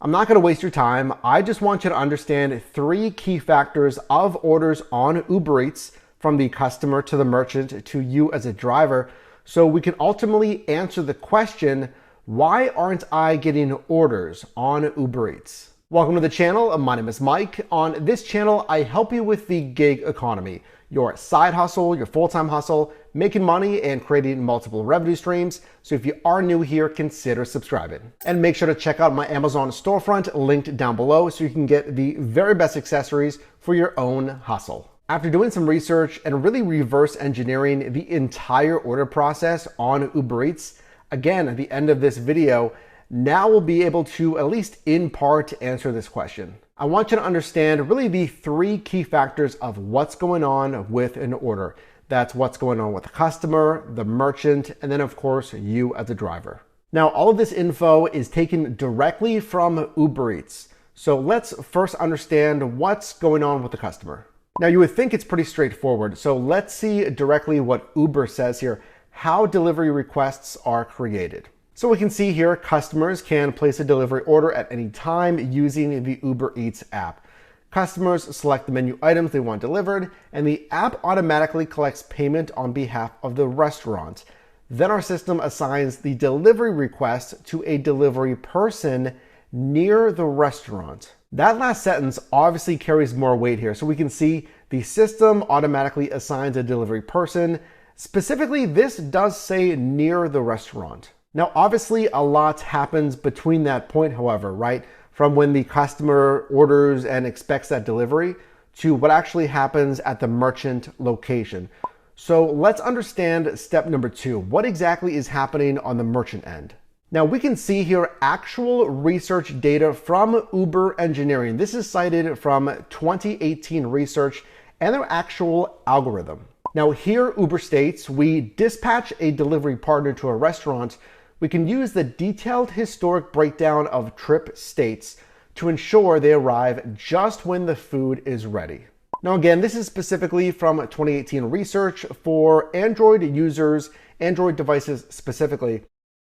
I'm not going to waste your time. I just want you to understand 3 key factors of orders on Uber Eats from the customer to the merchant to you as a driver, so we can ultimately answer the question, why aren't I getting orders on Uber Eats? Welcome to the channel. My name is Mike. On this channel, I help you with the gig economy, your side hustle, your full-time hustle, making money and creating multiple revenue streams. So if you are new here, consider subscribing. And make sure to check out my Amazon storefront linked down below so you can get the very best accessories for your own hustle. After doing some research and really reverse engineering the entire order process on Uber Eats, again, at the end of this video, now we'll be able to, at least in part, answer this question. I want you to understand really the 3 key factors of what's going on with an order. That's what's going on with the customer, the merchant, and then of course, you as a driver. Now, all of this info is taken directly from Uber Eats. So let's first understand what's going on with the customer. Now, you would think it's pretty straightforward. So let's see directly what Uber says here, how delivery requests are created. So we can see here, customers can place a delivery order at any time using the Uber Eats app. Customers select the menu items they want delivered, and the app automatically collects payment on behalf of the restaurant. Then our system assigns the delivery request to a delivery person near the restaurant. That last sentence obviously carries more weight here. So we can see the system automatically assigns a delivery person. Specifically, this does say near the restaurant. Now, obviously, a lot happens between that point, however, right? From when the customer orders and expects that delivery to what actually happens at the merchant location. So let's understand step number 2. What exactly is happening on the merchant end? Now, we can see here actual research data from Uber Engineering. This is cited from 2018 research and their actual algorithm. Now, here Uber states, we dispatch a delivery partner to a restaurant. We can use the detailed historic breakdown of trip states to ensure they arrive just when the food is ready. Now, again, this is specifically from 2018 research for Android users, Android devices specifically.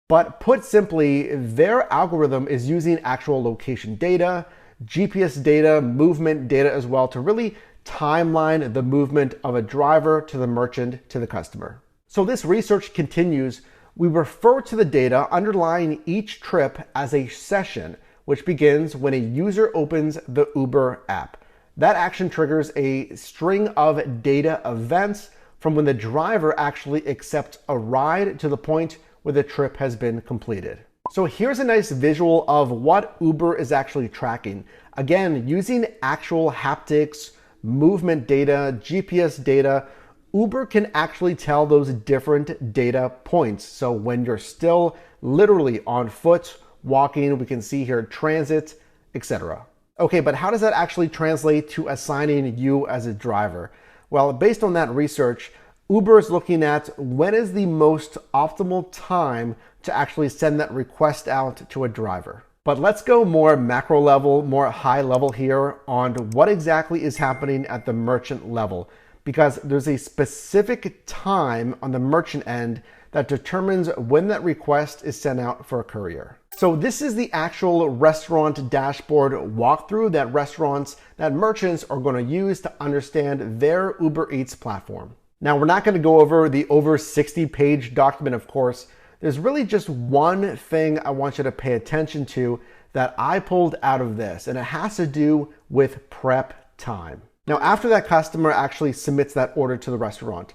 But put simply, their algorithm is using actual location data, GPS data, movement data as well to really timeline the movement of a driver to the merchant to the customer. So this research continues. We refer to the data underlying each trip as a session, which begins when a user opens the Uber app. That action triggers a string of data events from when the driver actually accepts a ride to the point where the trip has been completed. So here's a nice visual of what Uber is actually tracking. Again, using actual haptics, movement data, GPS data, Uber can actually tell those different data points. So when you're still literally on foot, walking, we can see here transit, etc. Okay, but how does that actually translate to assigning you as a driver? Well, based on that research, Uber is looking at when is the most optimal time to actually send that request out to a driver. But let's go more macro level, more high level here on what exactly is happening at the merchant level, because there's a specific time on the merchant end that determines when that request is sent out for a courier. So this is the actual restaurant dashboard walkthrough that restaurants, that merchants are going to use to understand their Uber Eats platform. Now, we're not going to go over the over 60-page document, of course. There's really just one thing I want you to pay attention to that I pulled out of this, and it has to do with prep time. Now, after that customer actually submits that order to the restaurant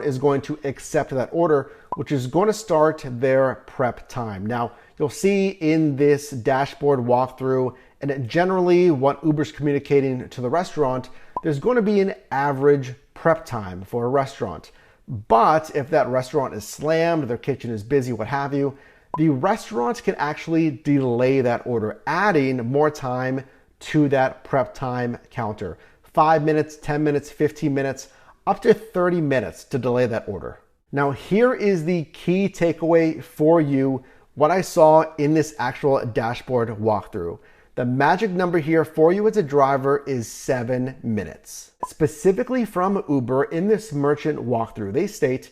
is going to accept that order, which is going to start their prep time. Now, you'll see in this dashboard walkthrough, and generally what Uber's communicating to the restaurant, there's going to be an average prep time for a restaurant. But if that restaurant is slammed, their kitchen is busy, what have you, the restaurant can actually delay that order, adding more time to that prep time counter. 5 minutes, 10 minutes, 15 minutes, up to 30 minutes to delay that order. Now, here is the key takeaway for you, what I saw in this actual dashboard walkthrough. The magic number here for you as a driver is 7 minutes. Specifically from Uber in this merchant walkthrough, they state,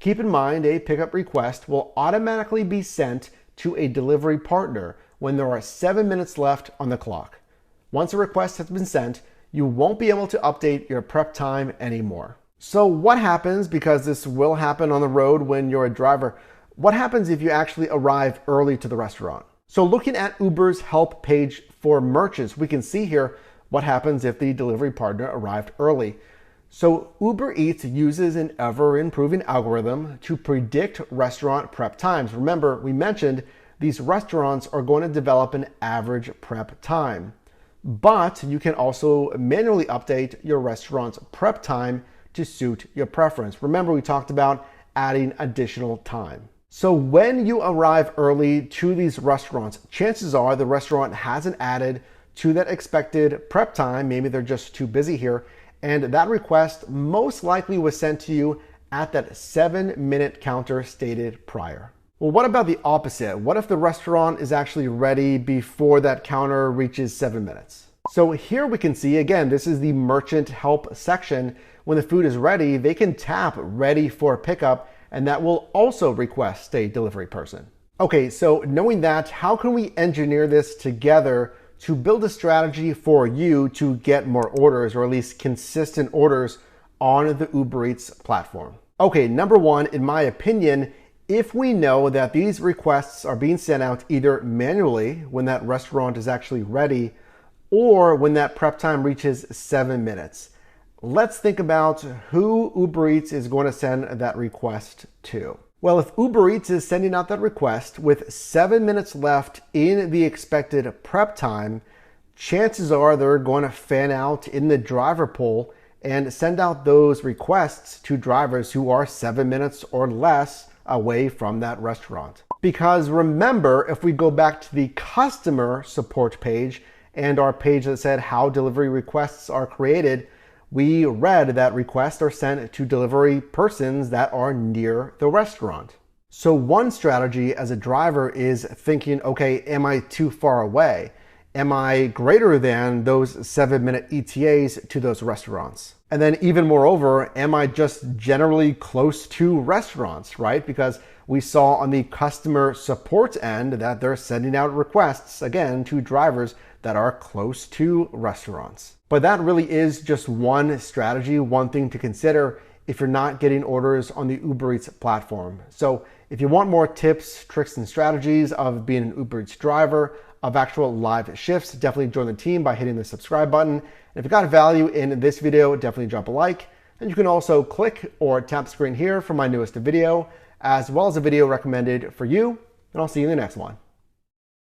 keep in mind a pickup request will automatically be sent to a delivery partner when there are 7 minutes left on the clock. Once a request has been sent, you won't be able to update your prep time anymore. So what happens, because this will happen on the road when you're a driver, what happens if you actually arrive early to the restaurant? So looking at Uber's help page for merchants, we can see here what happens if the delivery partner arrived early. So Uber Eats uses an ever-improving algorithm to predict restaurant prep times. Remember, we mentioned these restaurants are going to develop an average prep time. But you can also manually update your restaurant's prep time to suit your preference. Remember, we talked about adding additional time. So when you arrive early to these restaurants, chances are the restaurant hasn't added to that expected prep time. Maybe they're just too busy here. And that request most likely was sent to you at that 7-minute counter stated prior. Well, what about the opposite? What if the restaurant is actually ready before that counter reaches 7 minutes? So here we can see, again, this is the merchant help section. When the food is ready, they can tap ready for pickup, and that will also request a delivery person. Okay, so knowing that, how can we engineer this together to build a strategy for you to get more orders, or at least consistent orders on the Uber Eats platform? Okay, number one, in my opinion, if we know that these requests are being sent out either manually when that restaurant is actually ready or when that prep time reaches 7 minutes, let's think about who Uber Eats is going to send that request to. Well, if Uber Eats is sending out that request with 7 minutes left in the expected prep time, chances are they're going to fan out in the driver pool and send out those requests to drivers who are 7 minutes or less away from that restaurant. Because remember, if we go back to the customer support page and our page that said how delivery requests are created, we read that requests are sent to delivery persons that are near the restaurant. So one strategy as a driver is thinking, okay, am I too far away? Am I greater than those 7-minute ETAs to those restaurants? And then even moreover, am I just generally close to restaurants, right? Because we saw on the customer support end that they're sending out requests, again, to drivers that are close to restaurants. But that really is just one strategy, one thing to consider if you're not getting orders on the Uber Eats platform. So if you want more tips, tricks, and strategies of being an Uber Eats driver, of actual live shifts, definitely join the team by hitting the subscribe button. And if you got value in this video, definitely drop a like. And you can also click or tap the screen here for my newest video, as well as a video recommended for you. And I'll see you in the next one.